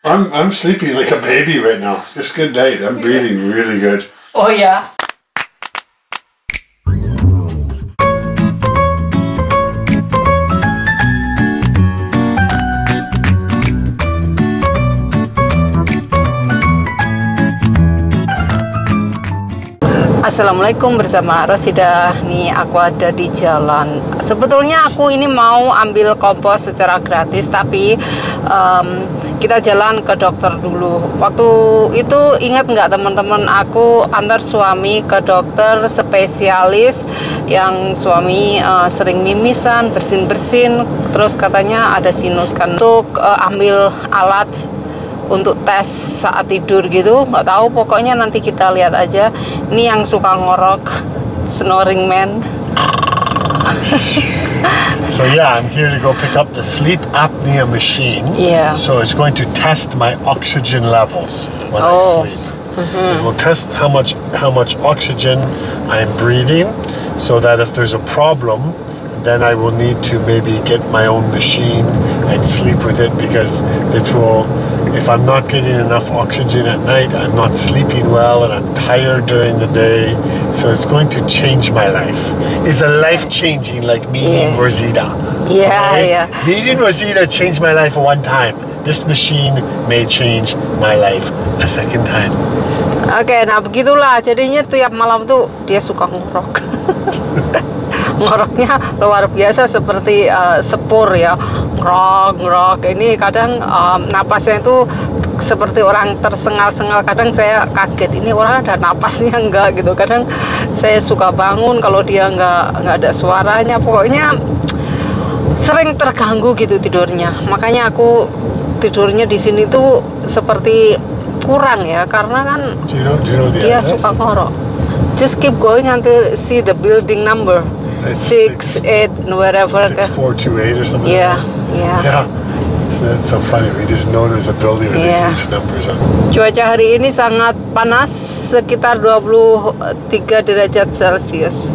I'm sleeping like a baby right now. Just good night. I'm breathing really good. Oh ya. Assalamualaikum, bersama Rosida. Nih aku ada di jalan. Sebetulnya aku ini mau ambil kompos secara gratis, tapi kita jalan ke dokter dulu. Waktu itu ingat nggak teman-teman, aku antar suami ke dokter spesialis yang suami sering mimisan, bersin-bersin, terus katanya ada sinus kan, untuk ambil alat untuk tes saat tidur gitu, nggak tahu, pokoknya nanti kita lihat aja. Ini yang suka ngorok, snoring man. So yeah, I'm here to go pick up the sleep apnea machine. Yeah. So it's going to test my oxygen levels when I sleep. It will test how much oxygen I'm breathing, so that if there's a problem, then I will need to maybe get my own machine and sleep with it, because it will, if I'm not getting enough oxygen at night, I'm not sleeping well and I'm tired during the day. So it's going to change my life. It's a life-changing, like meeting Rosita. Yeah, okay? yeah. Meeting Rosita changed my life one time. This machine may change my life a second time. Oke, nah begitulah jadinya tiap malam tuh dia suka ngorok. Ngoroknya luar biasa, seperti sepur ya, ngerok. Ini kadang napasnya itu seperti orang tersengal-sengal. Kadang saya kaget, ini orang ada napasnya enggak gitu. Kadang saya suka bangun kalau dia nggak ada suaranya. Pokoknya sering terganggu gitu tidurnya. Makanya aku tidurnya di sini tuh seperti kurang ya, karena kan dia suka ngorok. Just keep going until see the building number. 6, 8, whatever. 6428 or something. Yeah, yeah. Yeah. That's so funny. We just know there's a building with huge numbers on. Cuaca hari ini sangat panas, sekitar 23 derajat Celcius.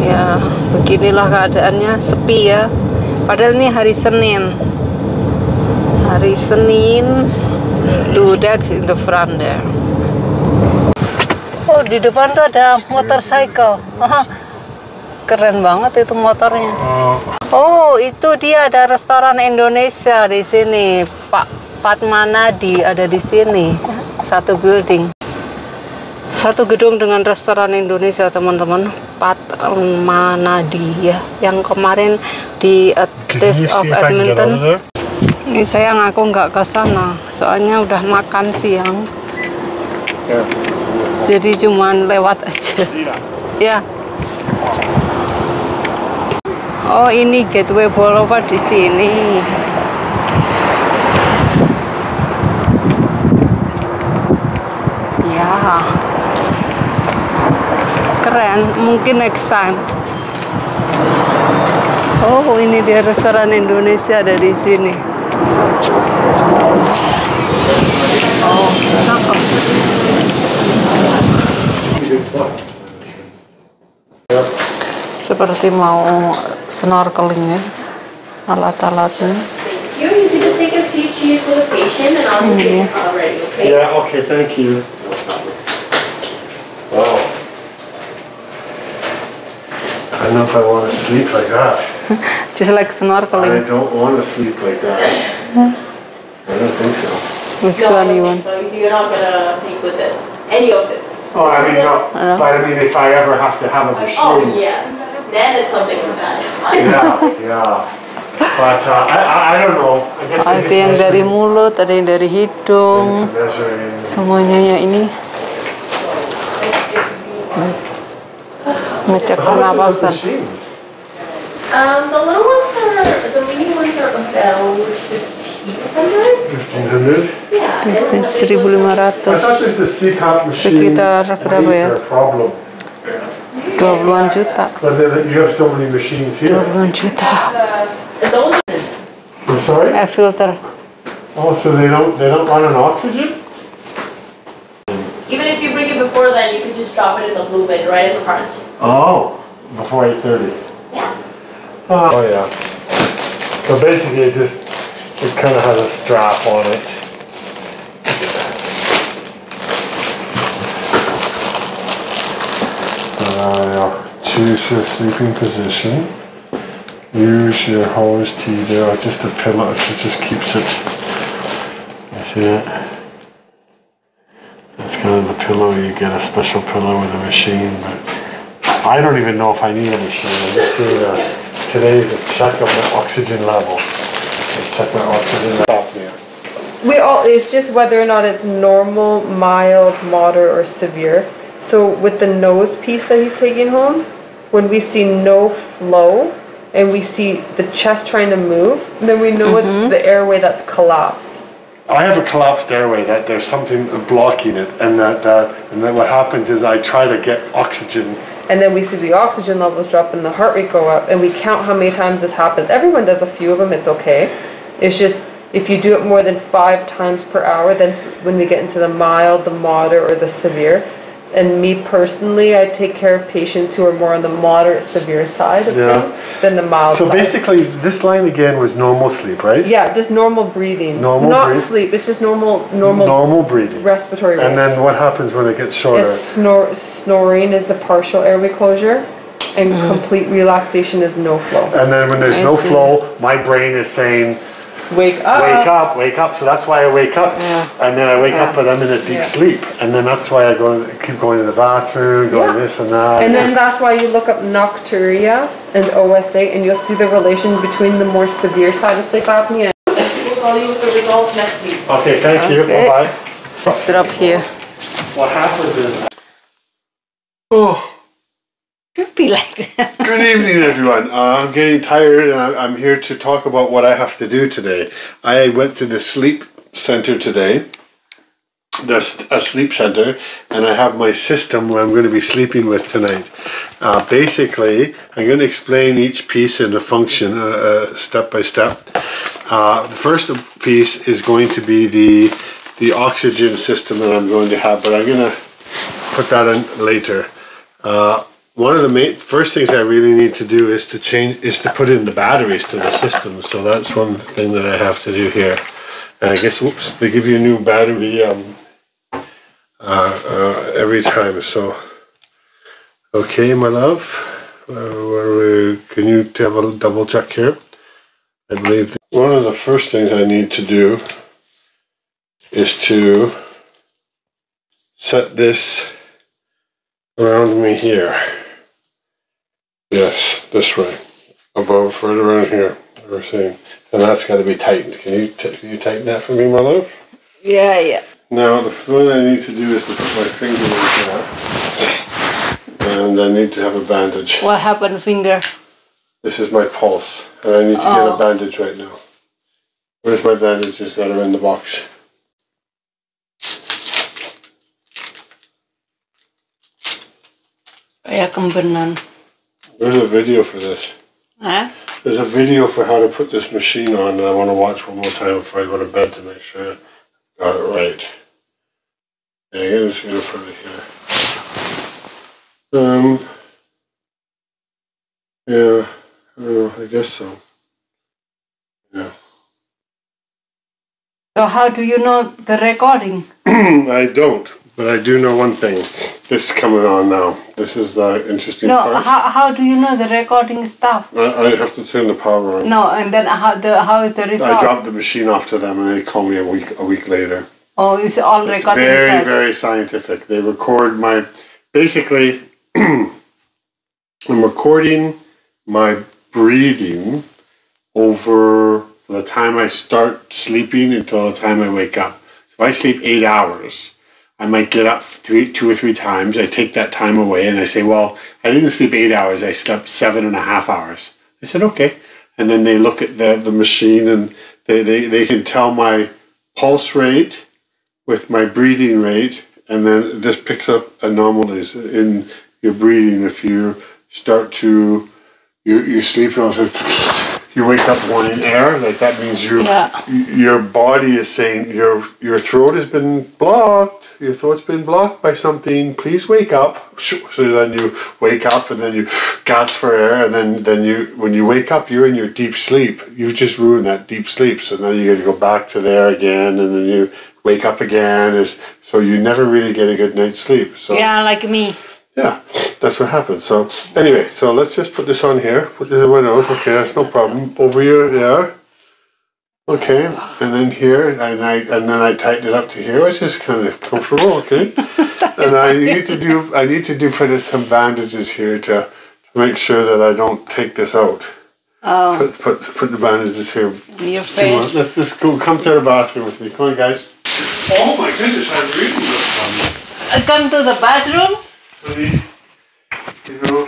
Ya, beginilah keadaannya, sepi ya. Padahal ini hari Senin. Hari Senin. Tuh, that's in the front there. Oh, di depan tuh ada motorcycle. Keren banget itu motornya. Oh, itu dia ada restoran Indonesia di sini. Pak Padmanadi ada di sini. Satu building. Satu gedung dengan restoran Indonesia, teman-teman. Padmanadi ya. Yang kemarin di Taste of Edmonton. Ini saya ngaku nggak ke sana, soalnya udah makan siang. Jadi cuman lewat aja. Ya. Oh, ini Gateway Boulevard di sini. Ya. Keren, mungkin next time. Oh, ini dia restoran Indonesia ada di sini. Oh, cakep. Seperti mau snorkeling ya, alat-alatnya. You can just take a seat, choose for the patient, and I'll just get it already, okay? Yeah, okay, thank you. Wow. I don't know if I want to sleep like that. Just like snorkeling. I don't want to sleep like that. I don't think so. Which one you want? So you're not gonna sleep with this, any of this. Oh, I mean, no, but I mean, if I ever have to have a machine. Oh yes, then it's something like that. Yeah. But I don't know. I guess Ada yang dari mulut, ada yang dari hidung. Semuanya ya ini. Ngecek pernapasan. The little ones the mini ones are about 1,500. 1,500? Yeah. 1.500. I thought there's a CPAP machine. Sekitar berapa ya? 20-an juta. But then you have so many machines here. 20-an juta. I'm sorry? Air filter. Oh, so they don't run on oxygen? Even if you bring it before then, you can just drop it in the blue bin right in the front. Oh, before 8:30. Yeah. Oh yeah. So basically it kind of has a strap on it. Choose your sleeping position. Use your hose teether, or just a pillow, it just keeps it. You see that? That's kind of the pillow. You get a special pillow with a machine, but I don't even know if I need a machine. I'm just doing today's a check of my oxygen level. Let's check my oxygen level here. It's just whether or not it's normal, mild, moderate, or severe. So with the nose piece that he's taking home, when we see no flow and we see the chest trying to move, then we know it's the airway that's collapsed. I have a collapsed airway, that there's something blocking it, and then what happens is I try to get oxygen. And then we see the oxygen levels drop and the heart rate go up, and we count how many times this happens. Everyone does a few of them, it's okay. It's just, if you do it more than 5 times per hour, then when we get into the mild, the moderate, or the severe. And me personally, I take care of patients who are more on the moderate, severe side of things than the mild side. So basically, this line again was normal sleep, right? Yeah, just normal breathing. Not sleep, it's just normal breathing. Respiratory rates. And then what happens when it gets shorter? Snoring is the partial airway closure, and complete relaxation is no flow. And then when there's no flow, my brain is saying, wake up. Wake up, wake up. So that's why I wake up. And then I wake up, but I'm in a deep sleep. And then that's why I keep going to the bathroom, going this and that. And then that's why you look up nocturia and OSA, and you'll see the relation between the more severe side of sleep apnea. We'll call you with the results next week. Okay, thank you. Bye-bye. Just drop here. What happens is... Don't be like that. Good evening, everyone. I'm getting tired, and I'm here to talk about what I have to do today. I went to the sleep center today, a sleep center, and I have my system where I'm going to be sleeping with tonight. Basically, I'm going to explain each piece and the function step by step. The first piece is going to be the oxygen system that I'm going to have, but I'm going to put that in later. One of the first things I really need to do is to put in the batteries to the system. So that's one thing that I have to do here. And I guess, whoops, they give you a new battery every time. So, okay, my love, can you have a double check here? I believe one of the first things I need to do is to set this around me here. Yes, this way, above, right around here, everything, and that's got to be tightened. Can you tighten that for me, my love? Yeah. Now the thing I need to do is to put my finger in there, and I need to have a bandage. What happened, finger? This is my pulse, and I need to get a bandage right now. Where's my bandages that are in the box? Kayak kembenan. There's a video for this. Huh? There's a video for how to put this machine on, and I want to watch one more time before I go to bed to make sure I got it right. Yeah, I'm just going to put it here. Yeah, I don't know, I guess so. Yeah. So how do you know the recording? I don't, but I do know one thing. This is coming on now. This is the interesting part. No, how do you know the recording stuff? I have to turn the power on. No, and then how is the result? I dropped the machine off to them, and they call me a week later. Oh, it's all recorded. Very, very scientific. They record my... Basically, I'm recording my breathing over the time I start sleeping until the time I wake up. So if I sleep 8 hours, I might get up 2 or 3 times. I take that time away and I say, well, I didn't sleep 8 hours. I slept 7.5 hours. I said, okay. And then they look at the machine, and they can tell my pulse rate with my breathing rate, and then this picks up anomalies in your breathing. If you start to, you're sleeping, you wake up wanting air, like that means your body is saying your throat has been blocked. Your throat's been blocked by something. Please wake up. So then you wake up and then you gasp for air, and then when you wake up, you're in your deep sleep. You've just ruined that deep sleep. So now you got to go back to there again, and then you wake up again. So you never really get a good night's sleep. So yeah, like me. yeah, that's what happens. So anyway, so let's just put this on here. Put this in my nose. Okay, that's no problem. Over here, there. Okay, and then here, and then I tighten it up to here, which is kind of comfortable. Okay, and I need to do put some bandages here to make sure that I don't take this out. Oh. Put the bandages here. Your face. Let's just come to the bathroom with me. Come on, guys. Oh my goodness, I really look fun. Come to the bathroom. You know,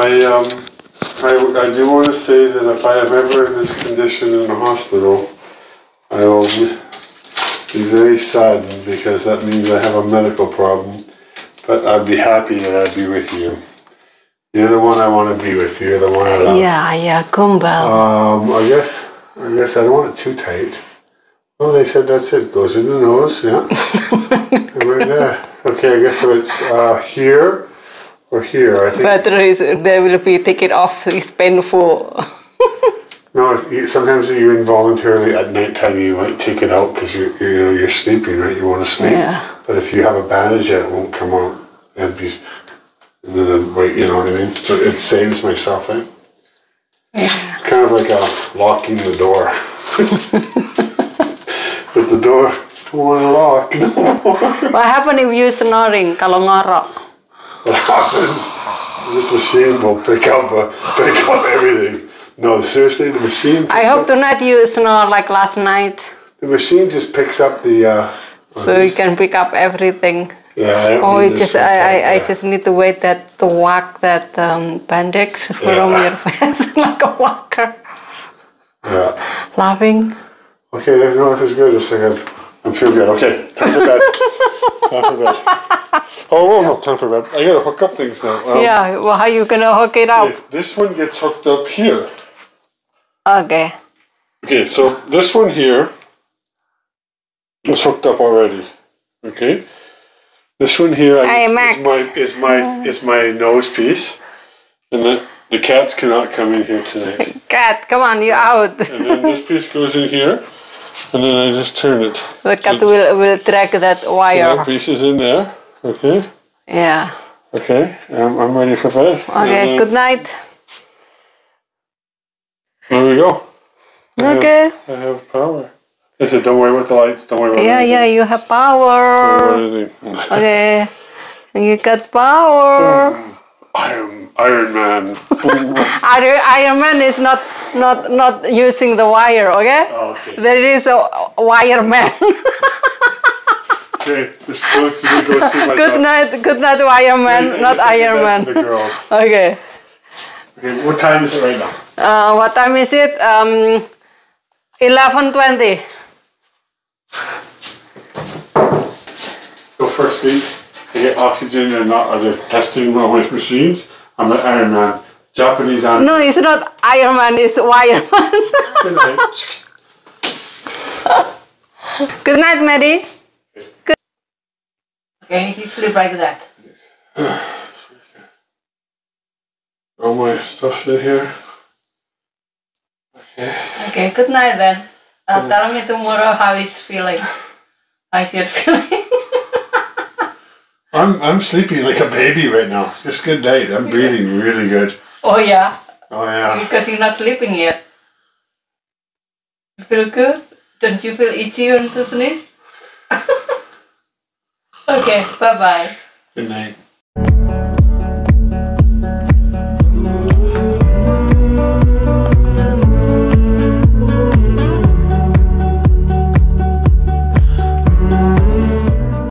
I do want to say that if I am ever in this condition in the hospital, I will be very saddened because that means I have a medical problem. But I'd be happy that I'd be with you. You're the one I want to be with. You're the one I love. Yeah, kumbal. I guess I don't want it too tight. Oh, they said that's it. Goes in the nose. Yeah. Right there. Okay, I guess so it's here or here. I think. Batteries, they will be taken off. It's painful. No, sometimes you involuntarily at night time you might take it out because you're sleeping, right? You want to sleep. Yeah. But if you have a bandage, it won't come out. And then wait, you know what I mean? So it saves myself, right? Yeah. It's kind of like locking the door. But the door don't want to lock no more. What happens if you snoring kalau ngorok? What happens? This machine will pick up everything. No, seriously, the machine. I hope tonight you snore like last night. The machine just picks up the. So you can pick up everything. Yeah. I just need to wait to whack that bandage from your face like a walker. Yeah. Laughing. Okay, this is good. I feel good. Okay, time for bed. Time for bed. Oh, well, no, time for bed. I gotta hook up things now. Yeah, well, how are you gonna hook it up? Okay, this one gets hooked up here. Okay. Okay, so this one here is hooked up already. Okay. This one here is my nose piece, and the cats cannot come in here tonight. Cat, come on, you out. And then this piece goes in here, and then I just turn it. The cat will drag that wire. That piece is in there. Okay. Yeah. Okay. I'm ready for bed. Okay. Good night. There we go. Okay. I have power. I said, don't worry about the lights. Don't worry about anything. Yeah, you have power. Don't worry about anything. Okay. You got power. Iron Man. Iron Man is not using the wire, okay? Oh, okay. There is a wire man. Okay, let's go see my Good night, wire man, not Iron Man. To the girls. Okay. Okay, what time is it right now? What time is it? 11:20. Go first sleep to get oxygen and not other testing with machines. I'm an Iron Man. Japanese animal. No, it's not Iron Man, it's wire man. Good night. Good night, Maddie. Good. Okay, he sleep like that. All my stuff in here. Okay. Okay, good night then. Tell me tomorrow how he's feeling. How's your feeling? I'm sleeping like a baby right now. Just good night. I'm breathing really good. Oh yeah? Oh yeah. Because you're not sleeping yet. You feel good? Don't you feel itchy when to sneeze? Okay, bye-bye. Good night.